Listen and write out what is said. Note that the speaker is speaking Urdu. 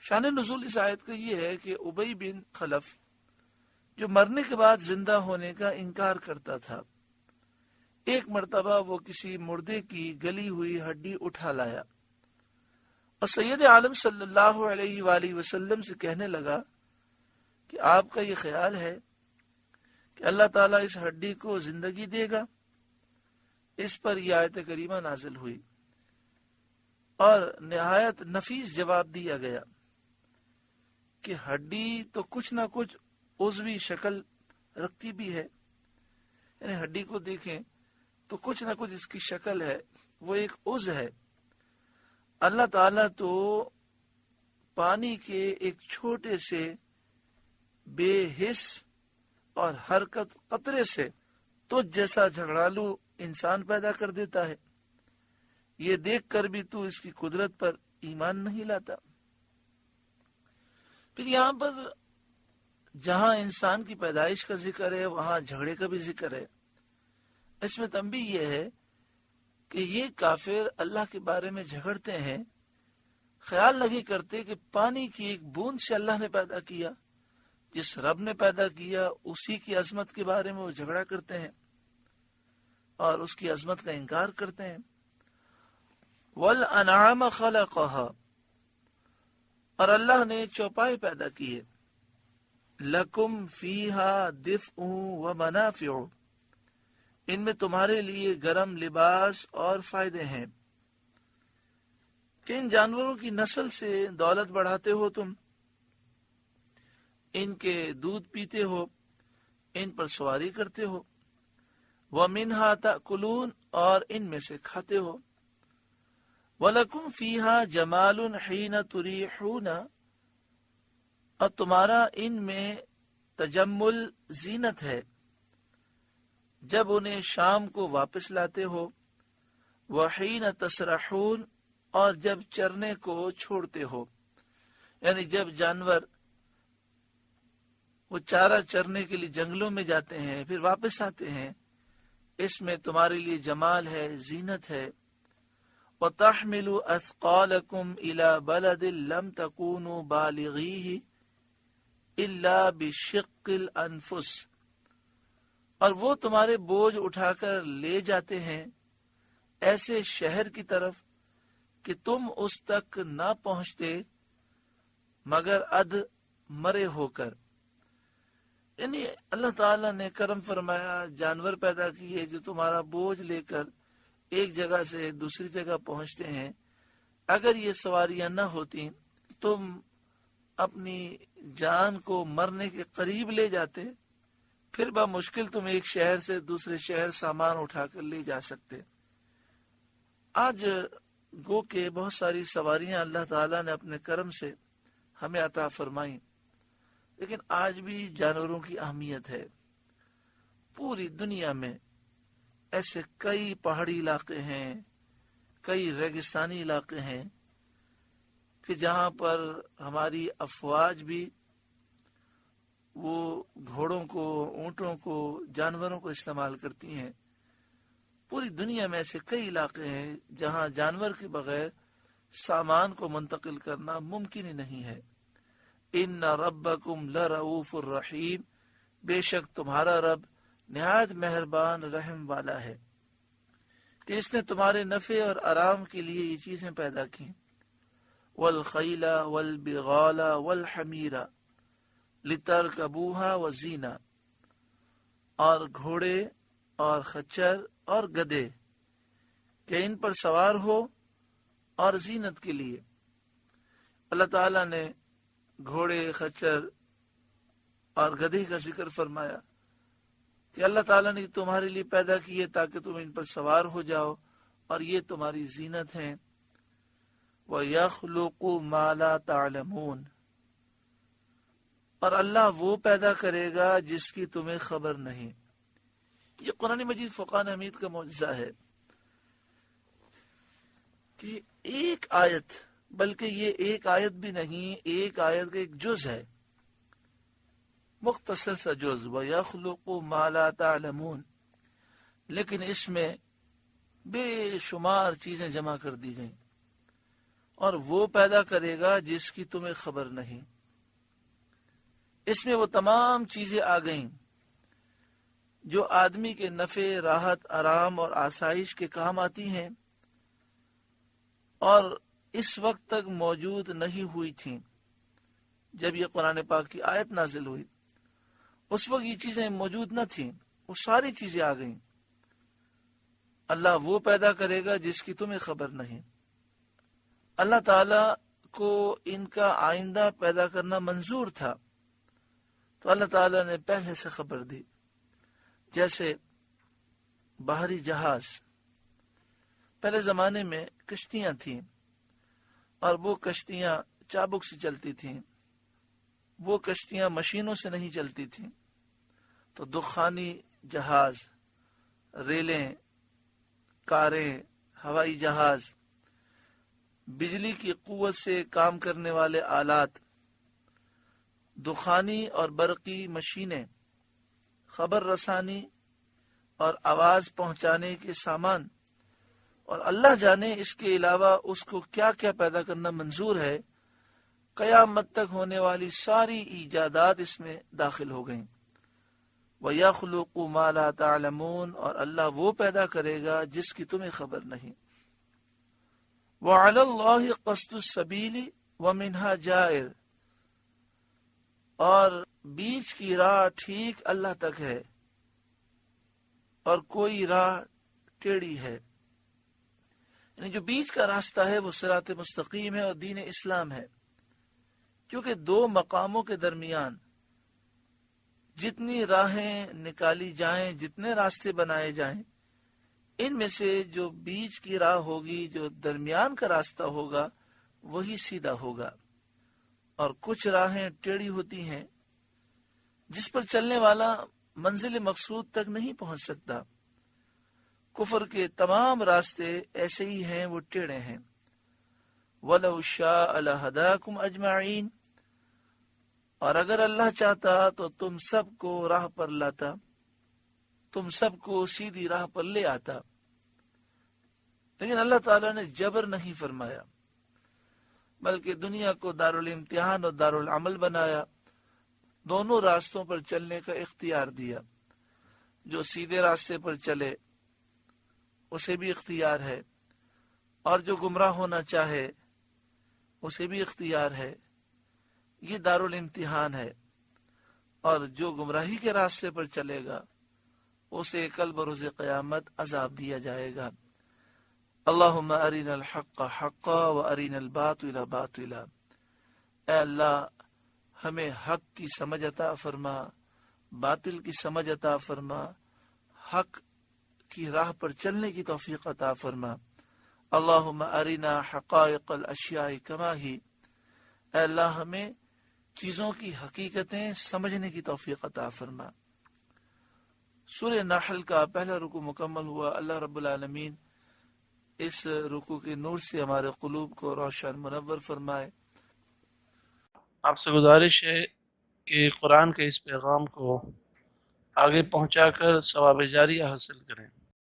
شان نزول اس آیت کا یہ ہے کہ ابی بن خلف جو مرنے کے بعد زندہ ہونے کا انکار کرتا تھا، ایک مرتبہ وہ کسی مردے کی گلی ہوئی ہڈی اٹھا لایا اور سید عالم صلی اللہ علیہ وآلہ وسلم سے کہنے لگا کہ آپ کا یہ خیال ہے کہ اللہ تعالیٰ اس ہڈی کو زندگی دے گا؟ اس پر یہ آیت کریمہ نازل ہوئی اور نہایت نفیس جواب دیا گیا کہ ہڈی تو کچھ نہ کچھ عضوی شکل رکھتی بھی ہے، یعنی ہڈی کو دیکھیں تو کچھ نہ کچھ اس کی شکل ہے، وہ ایک عضو ہے۔ اللہ تعالیٰ تو پانی کے ایک چھوٹے سے بے حس اور حرکت قطرے سے تجھ جیسا جھگڑالو انسان پیدا کر دیتا ہے، یہ دیکھ کر بھی تو اس کی قدرت پر ایمان نہیں لاتا۔ پھر یہاں پر جہاں انسان کی پیدائش کا ذکر ہے وہاں جھگڑے کا بھی ذکر ہے۔ اس میں تنبیہ یہ ہے کہ یہ کافر اللہ کے بارے میں جھگڑتے ہیں، خیال نہیں کرتے کہ پانی کی ایک بوند سے اللہ نے پیدا کیا، جس رب نے پیدا کیا اسی کی عظمت کے بارے میں وہ جھگڑا کرتے ہیں اور اس کی عظمت کا انکار کرتے ہیں۔ وَالْأَنْعَامَ خَلَقَهَا، اور اللہ نے چوپائے پیدا کیے، لَكُمْ فِيهَا دِفْءٌ وَمَنَافِعُ، ان میں تمہارے لیے گرم لباس اور فائدے ہیں کہ ان جانوروں کی نسل سے دولت بڑھاتے ہو، تم ان کے دودھ پیتے ہو، ان پر سواری کرتے ہو، وَمِنْهَا تَأْكُلُونَ، اور ان میں سے کھاتے ہو، وَلَكُمْ فِيهَا جَمَالٌ حِينَ تُرِيحُونَ، اور تمہارا ان میں تجمل زینت ہے جب انہیں شام کو واپس لاتے ہو، وَحِينَ تَسْرَحُونَ، اور جب چرنے کو چھوڑتے ہو، یعنی جب جانور وہ چارہ چرنے کے لیے جنگلوں میں جاتے ہیں پھر واپس آتے ہیں، اس میں تمہارے لیے جمال ہے، زینت ہے۔ وَتَحْمِلُ أَثْقَالَكُمْ إِلَى بَلَدٍ لَمْ تَكُونُوا بَالِغِيهِ إِلَّا بِشِقِّ الْأَنفُسِ، اور وہ تمہارے بوجھ اٹھا کر لے جاتے ہیں ایسے شہر کی طرف کہ تم اس تک نہ پہنچتے مگر ادھ مرے ہو کر۔ یعنی اللہ تعالیٰ نے کرم فرمایا، جانور پیدا کیے جو تمہارا بوجھ لے کر ایک جگہ سے دوسری جگہ پہنچتے ہیں۔ اگر یہ سواریاں نہ ہوتی تم اپنی جان کو مرنے کے قریب لے جاتے، پھر بمشکل تم ایک شہر سے دوسرے شہر سامان اٹھا کر لے جا سکتے۔ آج گو کہ بہت ساری سواریاں اللہ تعالیٰ نے اپنے کرم سے ہمیں عطا فرمائیں، لیکن آج بھی جانوروں کی اہمیت ہے۔ پوری دنیا میں ایسے کئی پہاڑی علاقے ہیں، کئی ریگستانی علاقے ہیں کہ جہاں پر ہماری افواج بھی وہ گھوڑوں کو، اونٹوں کو، جانوروں کو استعمال کرتی ہیں۔ پوری دنیا میں ایسے کئی علاقے ہیں جہاں جانور کے بغیر سامان کو منتقل کرنا ممکن ہی نہیں ہے۔ ان ربکم لرؤوف الرحیم، بے شک تمہارا رب نہایت مہربان رحم والا ہے کہ اس نے تمہارے نفع اور آرام کے لیے یہ چیزیں پیدا کی۔ والخیل والبغال والحمیر لترکبوها وزینہ، اور گھوڑے اور خچر اور گدھے کہ ان پر سوار ہو اور زینت کے لیے۔ اللہ تعالیٰ نے گھوڑے، خچر اور گدھے کا ذکر فرمایا کہ اللہ تعالیٰ نے تمہارے لیے پیدا کیے تاکہ تم ان پر سوار ہو جاؤ اور یہ تمہاری زینت ہیں۔ وَيَخْلُقُ مَا لَا تَعْلَمُونَ، اور اللہ وہ پیدا کرے گا جس کی تمہیں خبر نہیں۔ یہ قرآن مجید فقان حمید کا معجزہ ہے کہ ایک آیت، بلکہ یہ ایک آیت بھی نہیں، ایک آیت کا ایک جز ہے، مختصر سا جز، وَيَخْلُقُ مَا لَا تَعْلَمُونَ، لیکن اس میں بے شمار چیزیں جمع کر دی گئیں اور وہ پیدا کرے گا جس کی تمہیں خبر نہیں۔ اس میں وہ تمام چیزیں آ گئیں جو آدمی کے نفع، راحت، آرام اور آسائش کے کام آتی ہیں اور اس وقت تک موجود نہیں ہوئی تھیں۔ جب یہ قرآن پاک کی آیت نازل ہوئی اس وقت یہ چیزیں موجود نہ تھیں، وہ ساری چیزیں آ گئیں۔ اللہ وہ پیدا کرے گا جس کی تمہیں خبر نہیں۔ اللہ تعالی کو ان کا آئندہ پیدا کرنا منظور تھا تو اللہ تعالی نے پہلے سے خبر دی۔ جیسے بحری جہاز، پہلے زمانے میں کشتیاں تھیں اور وہ کشتیاں چابک سے چلتی تھیں، وہ کشتیاں مشینوں سے نہیں چلتی تھیں، تو دخانی جہاز، ریلیں، کاریں، ہوائی جہاز، بجلی کی قوت سے کام کرنے والے آلات، دخانی اور برقی مشینیں، خبر رسانی اور آواز پہنچانے کے سامان، اور اللہ جانے اس کے علاوہ اس کو کیا کیا پیدا کرنا منظور ہے۔ قیامت تک ہونے والی ساری ایجادات اس میں داخل ہو گئیں۔ وَيَخْلُقُ مَا لَا تَعْلَمُونَ، اور اللہ وہ پیدا کرے گا جس کی تمہیں خبر نہیں۔ وَعَلَى اللَّهِ قَصْدُ السَّبِيلِ وَمِنْهَا جَائِرٌ، اور بیچ کی راہ ٹھیک اللہ تک ہے اور کوئی راہ ٹیڑھی ہے، یعنی جو بیچ کا راستہ ہے وہ صراط مستقیم ہے اور دین اسلام ہے۔ کیونکہ دو مقاموں کے درمیان جتنی راہیں نکالی جائیں، جتنے راستے بنائے جائیں، ان میں سے جو بیچ کی راہ ہوگی، جو درمیان کا راستہ ہوگا، وہی سیدھا ہوگا، اور کچھ راہیں ٹیڑھی ہوتی ہیں جس پر چلنے والا منزل مقصود تک نہیں پہنچ سکتا۔ کفر کے تمام راستے ایسے ہی ہیں، وہ ٹیڑھے ہیں۔ وَلَوْ شَاءَ لَهَدَاكُمْ أَجْمَعِينَ، اور اگر اللہ چاہتا تو تم سب کو راہ پر لاتا، تم سب کو سیدھی راہ پر لے آتا، لیکن اللہ تعالیٰ نے جبر نہیں فرمایا، بلکہ دنیا کو دارالامتحان اور دارالعمل بنایا، دونوں راستوں پر چلنے کا اختیار دیا۔ جو سیدھے راستے پر چلے اسے بھی اختیار ہے، اور جو گمراہ ہونا چاہے اسے بھی اختیار ہے۔ یہ دارالامتحان ہے، اور جو گمراہی کے راستے پر چلے گا اسے کل بروز قیامت عذاب دیا جائے گا۔ اللہم ارنا الحق حقا و ارنا الباطل باطلا، اے اللہ ہمیں حق کی سمجھ عطا فرما، باطل کی سمجھ عطا فرما، حق کی راہ پر چلنے کی توفیق عطا فرما۔ اللہم ارنا حقائق الاشیاء کما ہی، اے اللہ ہمیں چیزوں کی حقیقتیں سمجھنے کی توفیق عطا فرما۔ سورہ نحل کا پہلا رکوع مکمل ہوا۔ اللہ رب العالمین اس رکوع کے نور سے ہمارے قلوب کو روشن منور فرمائے۔ آپ سے گزارش ہے کہ قرآن کے اس پیغام کو آگے پہنچا کر ثواب جاریہ حاصل کریں۔